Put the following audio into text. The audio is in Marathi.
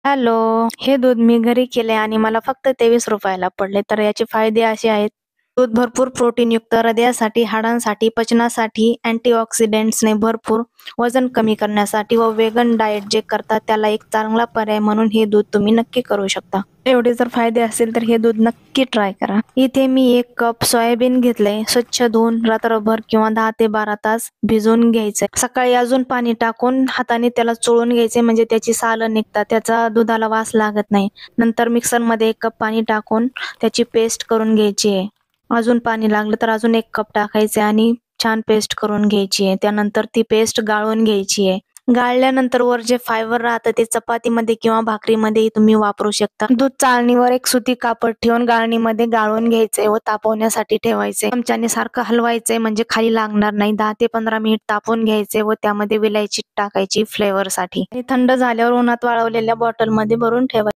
हॅलो. हे दूध मी घरी केले आणि मला फक्त 23 रुपयाला पडले. तर याचे फायदे असे आहेत. दूध भरपूर प्रोटीनयुक्त, हृदयासाठी, हाडांसाठी, पचनासाठी, अँटीऑक्सिडंट्सने भरपूर, वजन कमी करण्यासाठी व वेगन डाएट जे करतात त्याला एक चांगला पर्याय म्हणून हे दूध तुम्ही नक्की करू शकता. एवढे जर फायदे असतील तर हे दूध नक्की ट्राय करा. इथे मी 1 कप सोयाबीन घेतलंय. स्वच्छ धुवून रात्रभर किंवा 10 ते 12 तास भिजवून घ्यायचंय. सकाळी अजून पाणी टाकून हाताने त्याला चोळून घ्यायचे, म्हणजे त्याची सालं निघतात, त्याचा दुधाला वास लागत नाही. नंतर मिक्सरमध्ये 1 कप पाणी टाकून त्याची पेस्ट करून घ्यायची आहे. अजून पाणी लागलं तर अजून 1 कप टाकायचे आणि छान पेस्ट करून घ्यायची आहे. त्यानंतर ती पेस्ट गाळून घ्यायची आहे. गाळल्यानंतर वर जे फायबर राहतं ते चपातीमध्ये किंवा भाकरीमध्ये तुम्ही वापरू शकता. दूध चाळणीवर एक सुती कापड ठेवून गाळणीमध्ये गाळून घ्यायचे व तापवण्यासाठी ठेवायचे. चमच्याने सारखं हलवायचंय म्हणजे खाली लागणार नाही. 10 ते 15 मिनिट तापवून घ्यायचे व त्यामध्ये विलायची टाकायची फ्लेवर साठी. थंड झाल्यावर उन्हात वाळवलेल्या बॉटलमध्ये भरून ठेवायचे.